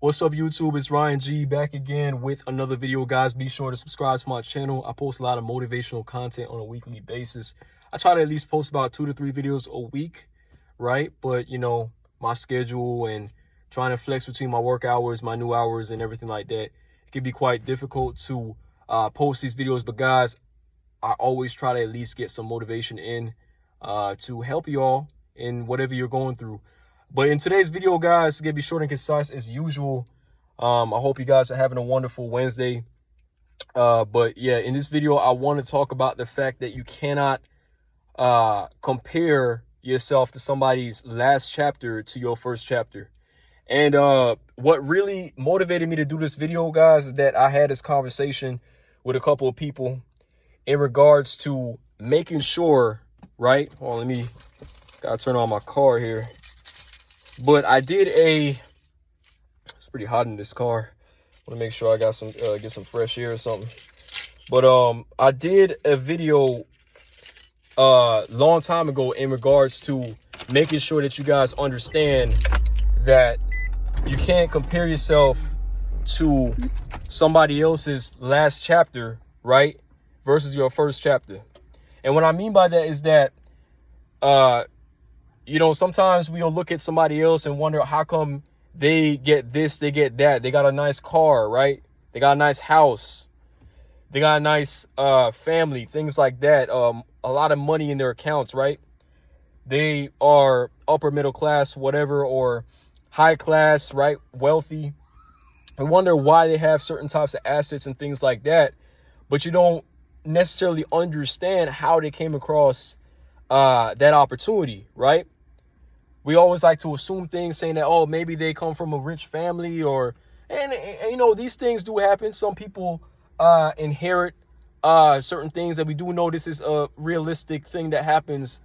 What's up, YouTube? It's Ryan G back again with another video, guys. Be sure to subscribe to my channel. I post a lot of motivational content on a weekly basis. I try to at least post about 2 to 3 videos a week, right? But, you know, my schedule and trying to flex between my work hours, my new hours, and everything like that, it can be quite difficult to post these videos. But, guys, I always try to at least get some motivation in to help y'all in whatever you're going through. But in today's video, guys, it's going to be short and concise as usual. I hope you guys are having a wonderful Wednesday. But yeah, in this video, I want to talk about the fact that you cannot compare yourself to somebody's last chapter to your first chapter. And what really motivated me to do this video, guys, is that I had this conversation with a couple of people in regards to making sure, right? Hold on, gotta turn on my car here. But I did it's pretty hot in this car. Want to make sure I got some, get some fresh air or something. But I did a video long time ago in regards to making sure that you guys understand that you can't compare yourself to somebody else's last chapter, right? Versus your first chapter. And what I mean by that is that, you know, sometimes we'll look at somebody else and wonder how come they get this, they get that. They got a nice car, right? They got a nice house. They got a nice family, things like that. A lot of money in their accounts, right? They are upper middle class, whatever, or high class, right? Wealthy. I wonder why they have certain types of assets and things like that. But you don't necessarily understand how they came across that opportunity, right? We always like to assume things saying that, oh, maybe they come from a rich family and you know, these things do happen. Some people inherit certain things that we do know this is a realistic thing that happens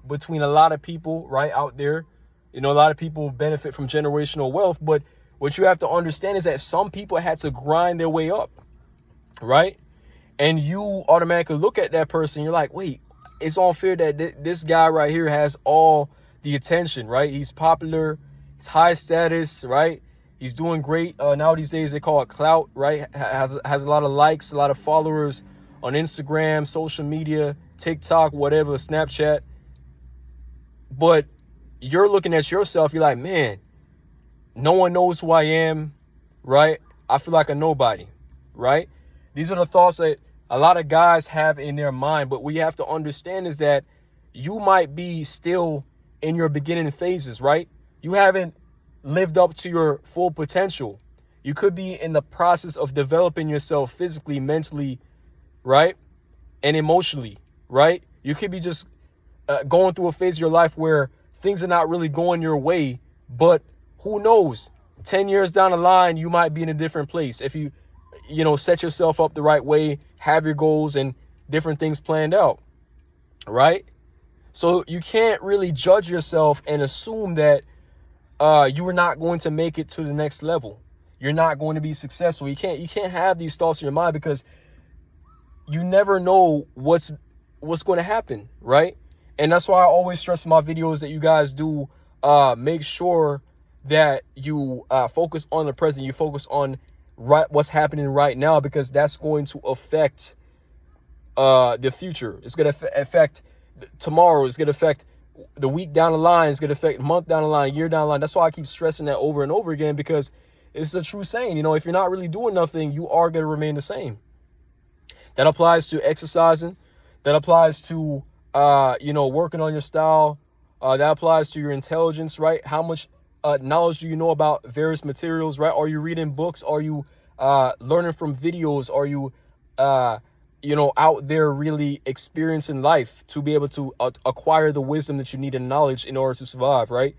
between a lot of people right out there. You know, a lot of people benefit from generational wealth. But what you have to understand is that some people had to grind their way up, right? And you automatically look at that person. You're like, wait, it's unfair that this guy right here has all the attention, right? He's popular, he's high status, right? He's doing great. Now these days they call it clout, right? Has a lot of likes, a lot of followers on Instagram, social media, TikTok, whatever, Snapchat. But you're looking at yourself, you're like, man, no one knows who I am, right? I feel like a nobody, right? These are the thoughts that a lot of guys have in their mind. But what you have to understand is that you might be still in your beginning phases, right? You haven't lived up to your full potential. You could be in the process of developing yourself physically, mentally, right? And emotionally, right? You could be just going through a phase of your life where things are not really going your way. But who knows? 10 years down the line, you might be in a different place. If you know, set yourself up the right way, have your goals and different things planned out, right? So you can't really judge yourself and assume that you are not going to make it to the next level. You're not going to be successful. You can't have these thoughts in your mind because you never know what's going to happen, right? And that's why I always stress in my videos that you guys do make sure that you focus on the present. You focus on what's happening right now, because that's going to affect the future. It's going to affect tomorrow. It's going to affect the week down the line. It's going to affect month down the line, year down the line. That's why I keep stressing that over and over again, because it's a true saying. You know, if you're not really doing nothing, you are going to remain the same. That applies to exercising. That applies to, you know, working on your style. That applies to your intelligence, right? How much knowledge do you know about various materials, right? Are you reading books? Are you learning from videos? Are you, you know, out there really experiencing life to be able to acquire the wisdom that you need and knowledge in order to survive, right?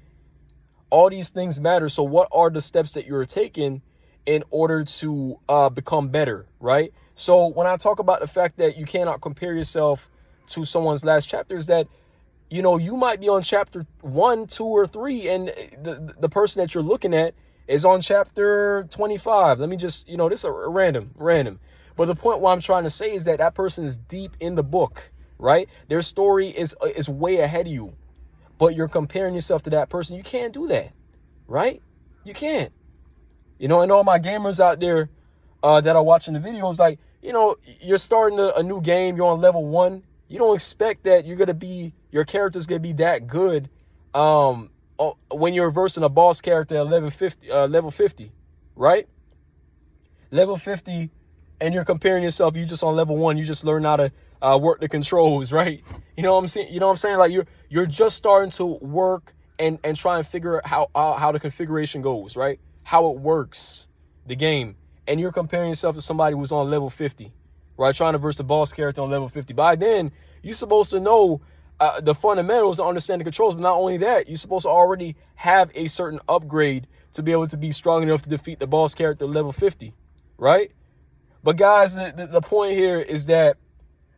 All these things matter. So what are the steps that you're taking in order to become better, right? So when I talk about the fact that you cannot compare yourself to someone's last chapter, is that, you know, you might be on chapter 1, 2, or 3, and the person that you're looking at is on chapter 25. Let me just, you know, this is a random. But the point what I'm trying to say is that that person is deep in the book, right? Their story is way ahead of you. but you're comparing yourself to that person. You can't do that, right? You can't. You know, and all my gamers out there that are watching the videos, like, you know, you're starting a new game, you're on level 1. You don't expect that your character's gonna be that good when you're versing a boss character at level 50, right? Level 50, and you're comparing yourself, you just on level 1, you just learn how to work the controls, right? You know what I'm saying? You know what I'm saying? Like, you're just starting to work and try and figure out how the configuration goes, right? How it works, the game. And you're comparing yourself to somebody who's on level 50, right? Trying to verse the boss character on level 50. By then, you're supposed to know the fundamentals and understand the controls. But not only that, you're supposed to already have a certain upgrade to be able to be strong enough to defeat the boss character level 50, right? But guys, the point here is that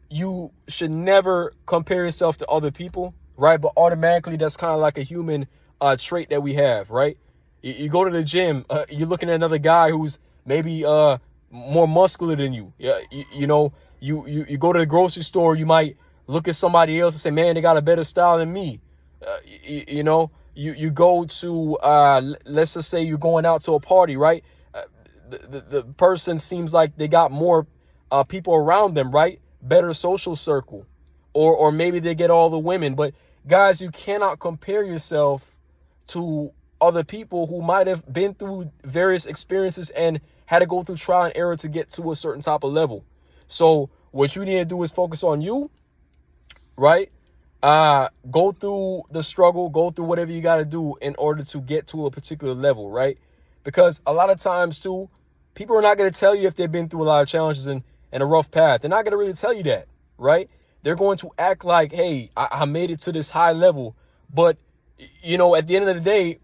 you should never compare yourself to other people, right? But automatically, that's kind of like a human trait that we have, right? You go to the gym, you're looking at another guy who's maybe more muscular than you. Yeah, you know, you go to the grocery store, you might look at somebody else and say, man, they got a better style than me. You know, you go to let's just say you're going out to a party, right? The person seems like they got more people around them, right? Better social circle, or maybe they get all the women. But guys, you cannot compare yourself to other people who might have been through various experiences and had to go through trial and error to get to a certain type of level. So what you need to do is focus on you, right? Go through the struggle, go through whatever you got to do in order to get to a particular level, right? Because a lot of times too, people are not going to tell you if they've been through a lot of challenges and a rough path. They're not going to really tell you that, right? They're going to act like, hey, I made it to this high level. But, you know, at the end of the day,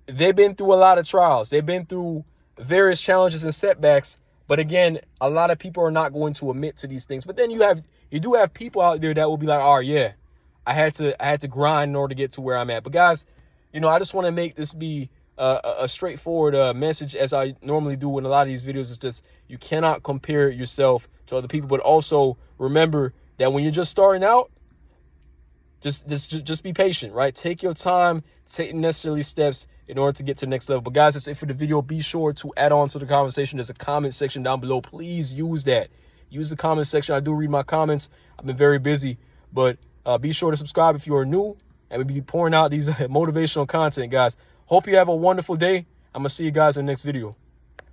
they've been through a lot of trials. They've been through various challenges and setbacks. But again, a lot of people are not going to admit to these things. But then you do have people out there that will be like, oh, yeah, I had to grind in order to get to where I'm at. But guys, you know, I just want to make this be a straightforward message, as I normally do in a lot of these videos. Is just, you cannot compare yourself to other people. But also remember that when you're just starting out, just be patient, right? Take your time, take necessary steps in order to get to the next level. But guys, that's it for the video. Be sure to add on to the conversation. There's a comment section down below. Please use that. Use the comment section. I do read my comments. I've been very busy, but be sure to subscribe if you are new, and we'll be pouring out these motivational content, guys. Hope you have a wonderful day. I'm going to see you guys in the next video.